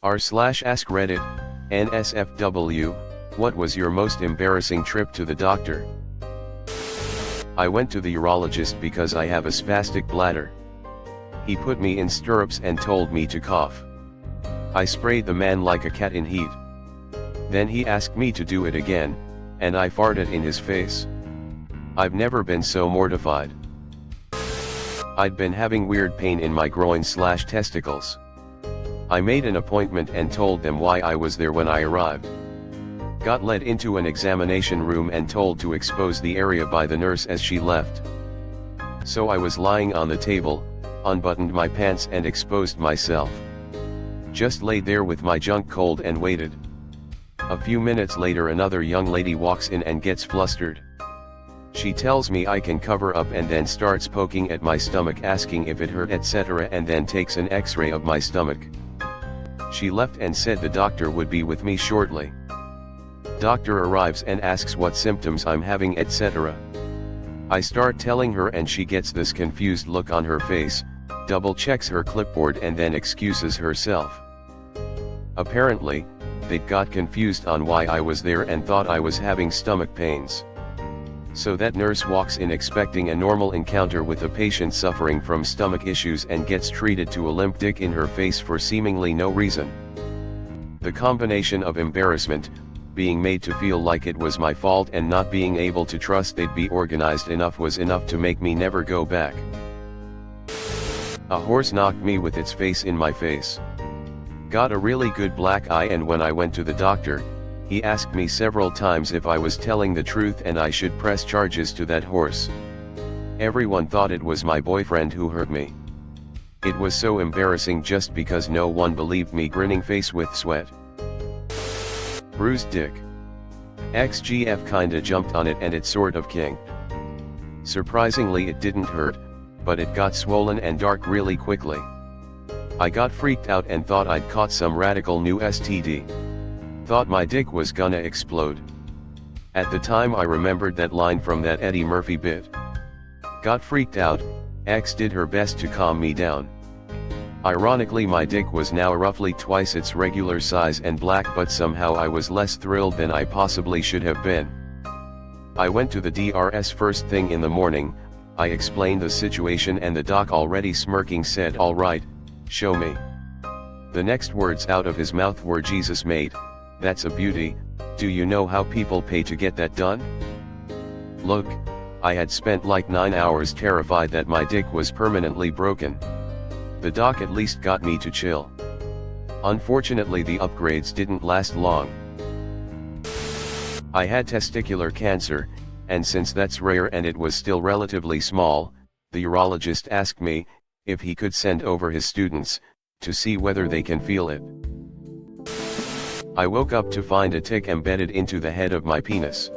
r/AskReddit, nsfw, what was your most embarrassing trip to the doctor? I went to the urologist because I have a spastic bladder. He put me in stirrups and told me to cough. I sprayed the man like a cat in heat. Then he asked me to do it again, and I farted in his face. I've never been so mortified. I'd been having weird pain in my groin/testicles. I made an appointment and told them why I was there when I arrived. Got led into an examination room and told to expose the area by the nurse as she left. So I was lying on the table, unbuttoned my pants and exposed myself. Just laid there with my junk cold and waited. A few minutes later another young lady walks in and gets flustered. She tells me I can cover up and then starts poking at my stomach asking if it hurt etc. and then takes an x-ray of my stomach. She left and said the doctor would be with me shortly. Doctor arrives and asks what symptoms I'm having etc. I start telling her and she gets this confused look on her face, double checks her clipboard and then excuses herself. Apparently, they got confused on why I was there and thought I was having stomach pains. So that nurse walks in expecting a normal encounter with a patient suffering from stomach issues and gets treated to a limp dick in her face for seemingly no reason. The combination of embarrassment, being made to feel like it was my fault and not being able to trust they'd be organized enough was enough to make me never go back. A horse knocked me with its face in my face. Got a really good black eye and when I went to the doctor, he asked me several times if I was telling the truth and I should press charges to that horse. Everyone thought it was my boyfriend who hurt me. It was so embarrassing just because no one believed me. Grinning face with sweat. Bruised dick. XGF kinda jumped on it and it sort of kinked. Surprisingly it didn't hurt, but it got swollen and dark really quickly. I got freaked out and thought I'd caught some radical new STD. Thought my dick was gonna explode. At the time I remembered that line from that Eddie Murphy bit. Got freaked out, X did her best to calm me down. Ironically my dick was now roughly twice its regular size and black, but somehow I was less thrilled than I possibly should have been. I went to the DRS first thing in the morning. I explained the situation and the doc, already smirking, said, "All right, show me." The next words out of his mouth were, "Jesus mate, that's a beauty, do you know how people pay to get that done?" Look, I had spent like 9 hours terrified that my dick was permanently broken. The doc at least got me to chill. Unfortunately the upgrades didn't last long. I had testicular cancer, and since that's rare and it was still relatively small, the urologist asked me if he could send over his students to see whether they can feel it. I woke up to find a tick embedded into the head of my penis.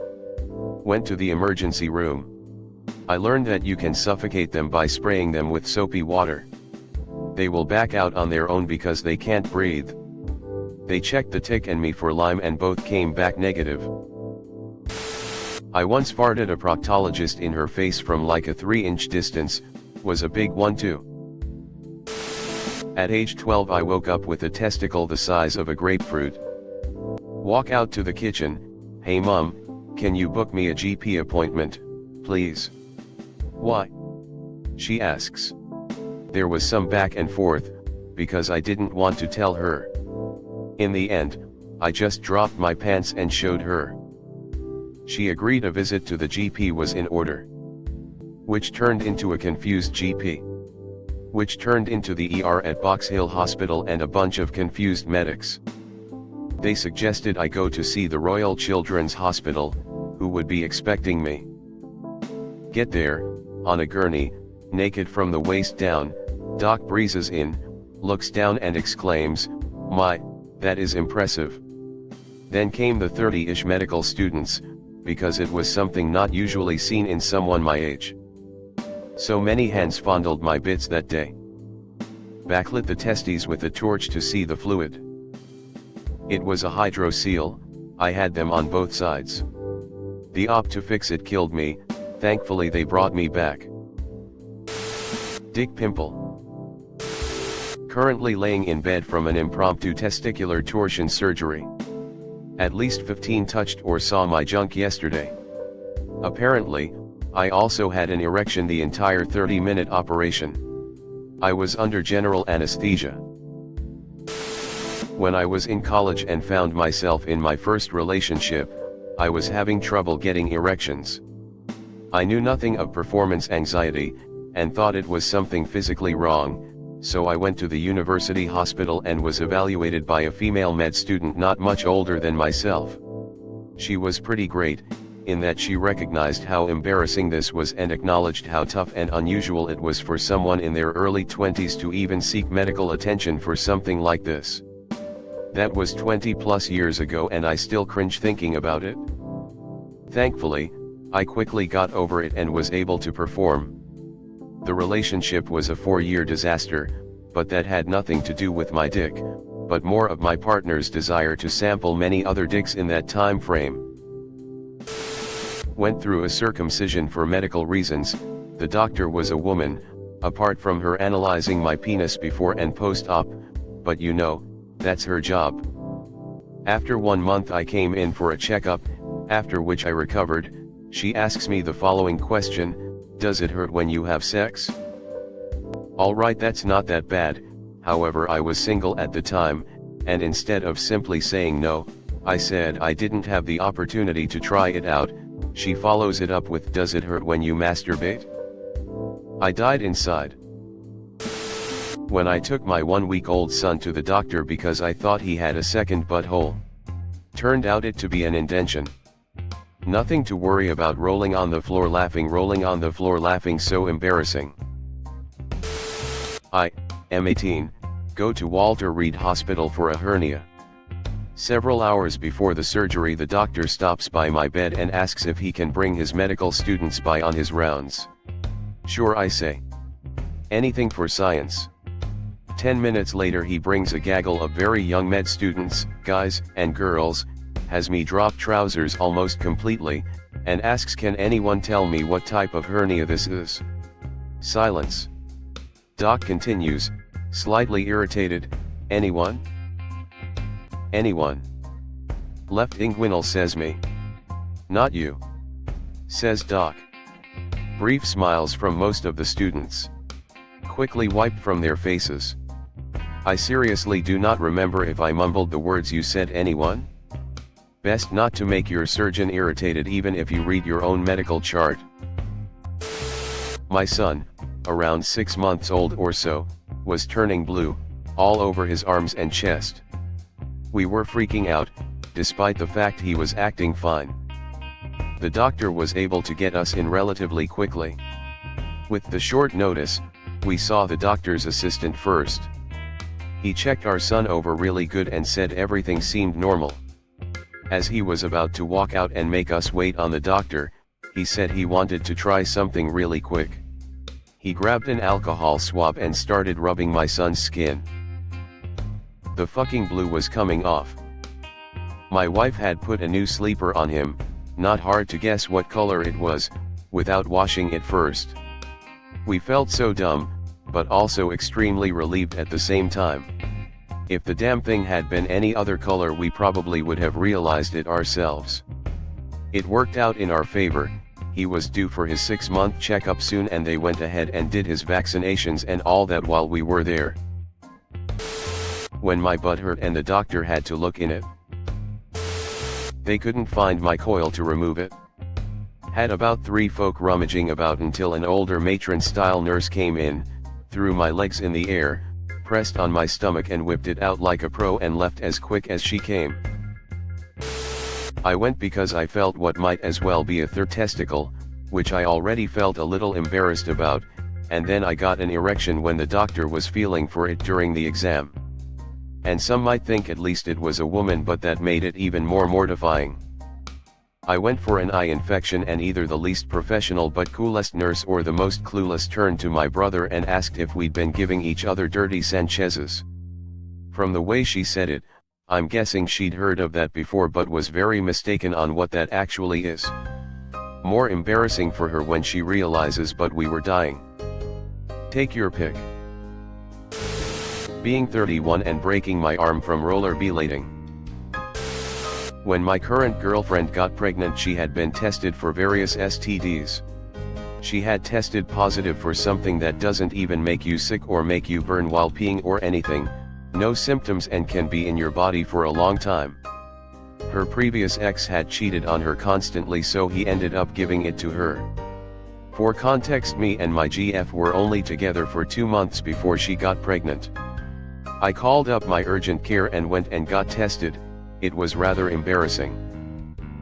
Went to the emergency room. I learned that you can suffocate them by spraying them with soapy water. They will back out on their own because they can't breathe. They checked the tick and me for Lyme and both came back negative. I once farted a proctologist in her face from like a 3-inch distance, was a big one too. At age 12 I woke up with a testicle the size of a grapefruit. Walk out to the kitchen, "Hey mom, can you book me a GP appointment, please?" "Why?" she asks. There was some back and forth, because I didn't want to tell her. In the end, I just dropped my pants and showed her. She agreed a visit to the GP was in order. Which turned into a confused GP. Which turned into the ER at Box Hill Hospital and a bunch of confused medics. They suggested I go to see the Royal Children's Hospital, who would be expecting me. Get there, on a gurney, naked from the waist down, Doc breezes in, looks down and exclaims, "My, that is impressive." Then came the 30-ish medical students, because it was something not usually seen in someone my age. So many hands fondled my bits that day. Backlit the testes with a torch to see the fluid. It was a hydrocele, I had them on both sides. The op to fix it killed me, thankfully they brought me back. Dick pimple. Currently laying in bed from an impromptu testicular torsion surgery. At least 15 touched or saw my junk yesterday. Apparently, I also had an erection the entire 30-minute operation. I was under general anesthesia. When I was in college and found myself in my first relationship, I was having trouble getting erections. I knew nothing of performance anxiety, and thought it was something physically wrong, so I went to the university hospital and was evaluated by a female med student not much older than myself. She was pretty great, in that she recognized how embarrassing this was and acknowledged how tough and unusual it was for someone in their early 20s to even seek medical attention for something like this. That was 20 plus years ago and I still cringe thinking about it. Thankfully, I quickly got over it and was able to perform. The relationship was a 4-year disaster, but that had nothing to do with my dick, but more of my partner's desire to sample many other dicks in that time frame. Went through a circumcision for medical reasons. The doctor was a woman, apart from her analyzing my penis before and post-op, but you know, that's her job. After 1 month I came in for a checkup, after which I recovered. She asks me the following question: does it hurt when you have sex? Alright, that's not that bad. However, I was single at the time, and instead of simply saying no, I said I didn't have the opportunity to try it out. She follows it up with, does it hurt when you masturbate? I died inside. When I took my 1-week-old son to the doctor because I thought he had a second butthole. Turned out it to be an indention. Nothing to worry about. Rolling on the floor laughing, so embarrassing. I am 18, go to Walter Reed Hospital for a hernia. Several hours before the surgery, the doctor stops by my bed and asks if he can bring his medical students by on his rounds. Sure, I say. Anything for science. 10 minutes later he brings a gaggle of very young med students, guys and girls, has me drop trousers almost completely, and asks, can anyone tell me what type of hernia this is? Silence. Doc continues, slightly irritated, anyone? Anyone? Left inguinal, says me. Not you. Says Doc. Brief smiles from most of the students. Quickly wiped from their faces. I seriously do not remember if I mumbled the words, you said anyone? Best not to make your surgeon irritated even if you read your own medical chart. My son, around 6 months old or so, was turning blue, all over his arms and chest. We were freaking out, despite the fact he was acting fine. The doctor was able to get us in relatively quickly. With the short notice, we saw the doctor's assistant first. He checked our son over really good and said everything seemed normal. As he was about to walk out and make us wait on the doctor, he said he wanted to try something really quick. He grabbed an alcohol swab and started rubbing my son's skin. The fucking blue was coming off. My wife had put a new sleeper on him, not hard to guess what color it was, without washing it first. We felt so dumb, but also extremely relieved at the same time. If the damn thing had been any other color, we probably would have realized it ourselves. It worked out in our favor. He was due for his 6-month checkup soon and they went ahead and did his vaccinations and all that while we were there. When my butt hurt and the doctor had to look in it, they couldn't find my coil to remove it. Had about 3 folk rummaging about until an older matron-style nurse came in, threw my legs in the air, pressed on my stomach and whipped it out like a pro and left as quick as she came. I went because I felt what might as well be a third testicle, which I already felt a little embarrassed about, and then I got an erection when the doctor was feeling for it during the exam. And some might think at least it was a woman, but that made it even more mortifying. I went for an eye infection and either the least professional but coolest nurse or the most clueless turned to my brother and asked if we'd been giving each other dirty Sanchez's. From the way she said it, I'm guessing she'd heard of that before but was very mistaken on what that actually is. More embarrassing for her when she realizes, but we were dying. Take your pick. Being 31 and breaking my arm from rollerblading. When my current girlfriend got pregnant, she had been tested for various STDs. She had tested positive for something that doesn't even make you sick or make you burn while peeing or anything, no symptoms, and can be in your body for a long time. Her previous ex had cheated on her constantly, so he ended up giving it to her. For context, me and my GF were only together for 2 months before she got pregnant. I called up my urgent care and went and got tested. It was rather embarrassing.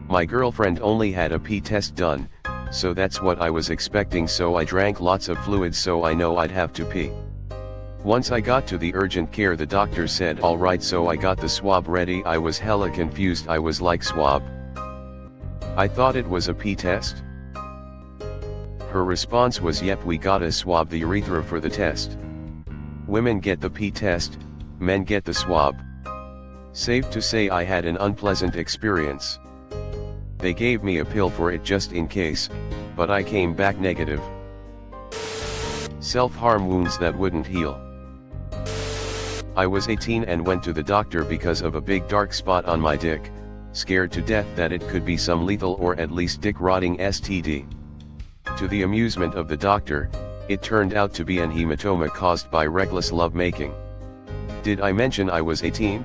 My girlfriend only had a pee test done, so that's what I was expecting, so I drank lots of fluids so I know I'd have to pee. Once I got to the urgent care, the doctor said alright, so I got the swab ready. I was hella confused. I was like, swab? I thought it was a pee test. Her response was, yep, we gotta swab the urethra for the test. Women get the pee test, men get the swab. Safe to say I had an unpleasant experience. They gave me a pill for it just in case, but I came back negative. Self-harm wounds that wouldn't heal. I was 18 and went to the doctor because of a big dark spot on my dick, scared to death that it could be some lethal or at least dick-rotting STD. To the amusement of the doctor, it turned out to be an hematoma caused by reckless lovemaking. Did I mention I was 18?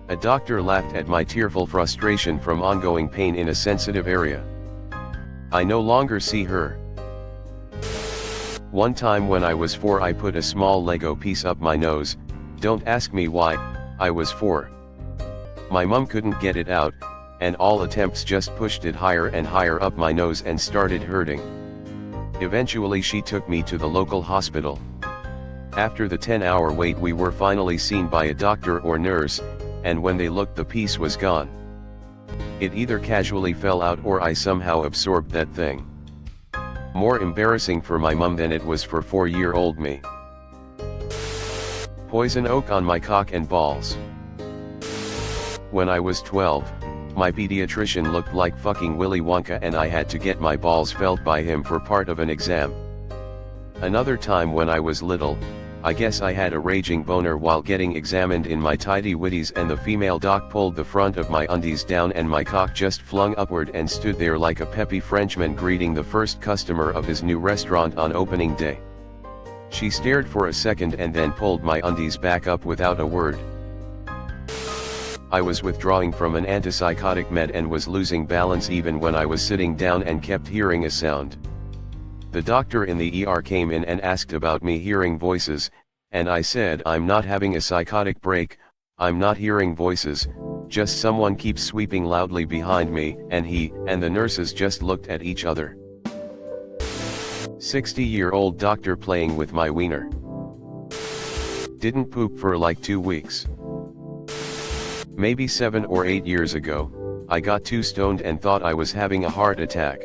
A doctor laughed at my tearful frustration from ongoing pain in a sensitive area. I no longer see her. One time when I was 4, I put a small Lego piece up my nose. Don't ask me why, I was 4. My mum couldn't get it out, and all attempts just pushed it higher and higher up my nose and started hurting. Eventually she took me to the local hospital. After the 10-hour wait, we were finally seen by a doctor or nurse, and when they looked, the piece was gone. It either casually fell out or I somehow absorbed that thing. More embarrassing for my mum than it was for 4-year-old me. Poison oak on my cock and balls. When I was 12, my pediatrician looked like fucking Willy Wonka and I had to get my balls felt by him for part of an exam. Another time when I was little, I guess I had a raging boner while getting examined in my tidy whities, and the female doc pulled the front of my undies down and my cock just flung upward and stood there like a peppy Frenchman greeting the first customer of his new restaurant on opening day. She stared for a second and then pulled my undies back up without a word. I was withdrawing from an antipsychotic med and was losing balance even when I was sitting down and kept hearing a sound. The doctor in the ER came in and asked about me hearing voices, and I said I'm not having a psychotic break, I'm not hearing voices, just someone keeps sweeping loudly behind me, and he and the nurses just looked at each other. 60-year-old doctor playing with my wiener. Didn't poop for like 2 weeks. Maybe 7 or 8 years ago, I got too stoned and thought I was having a heart attack.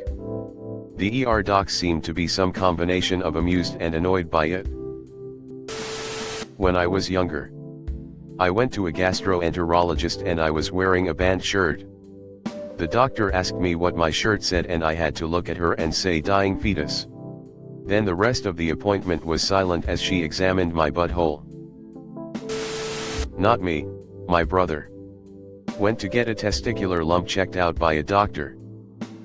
The ER docs seemed to be some combination of amused and annoyed by it. When I was younger, I went to a gastroenterologist and I was wearing a band shirt. The doctor asked me what my shirt said and I had to look at her and say dying fetus. Then the rest of the appointment was silent as she examined my butthole. Not me, my brother. Went to get a testicular lump checked out by a doctor.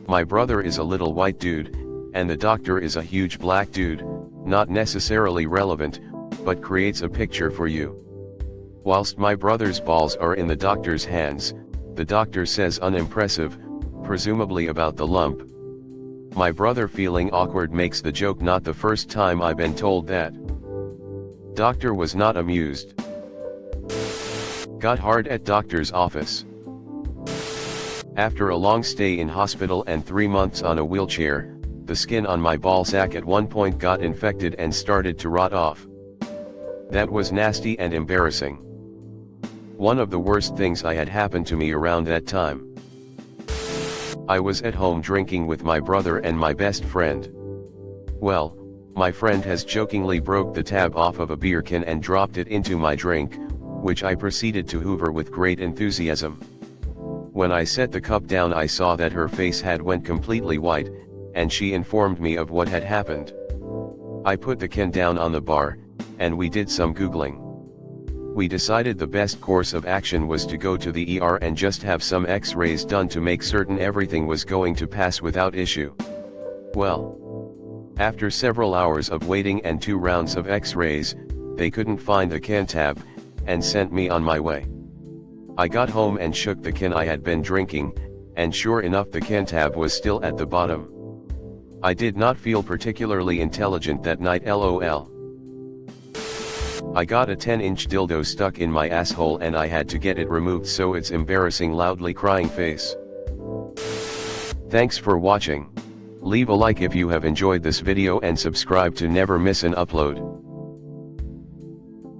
My brother is a little white dude, and the doctor is a huge black dude, not necessarily relevant, but creates a picture for you. Whilst my brother's balls are in the doctor's hands, the doctor says unimpressive, presumably about the lump. My brother, feeling awkward, makes the joke, not the first time I've been told that. Doctor was not amused. Got hard at doctor's office. After a long stay in hospital and 3 months on a wheelchair, the skin on my ballsack at one point got infected and started to rot off. That was nasty and embarrassing. One of the worst things I had happened to me around that time. I was at home drinking with my brother and my best friend. Well, my friend has jokingly broke the tab off of a beer can and dropped it into my drink, which I proceeded to hoover with great enthusiasm. When I set the cup down, I saw that her face had went completely white, and she informed me of what had happened. I put the can down on the bar, and we did some googling. We decided the best course of action was to go to the ER and just have some x-rays done to make certain everything was going to pass without issue. Well, after several hours of waiting and 2 rounds of x-rays, they couldn't find the can tab, and sent me on my way. I got home and shook the can I had been drinking, and sure enough the can tab was still at the bottom. I did not feel particularly intelligent that night, lol. I got a 10-inch dildo stuck in my asshole and I had to get it removed, so it's embarrassing, loudly crying face. Thanks for watching. Leave a like if you have enjoyed this video and subscribe to never miss an upload.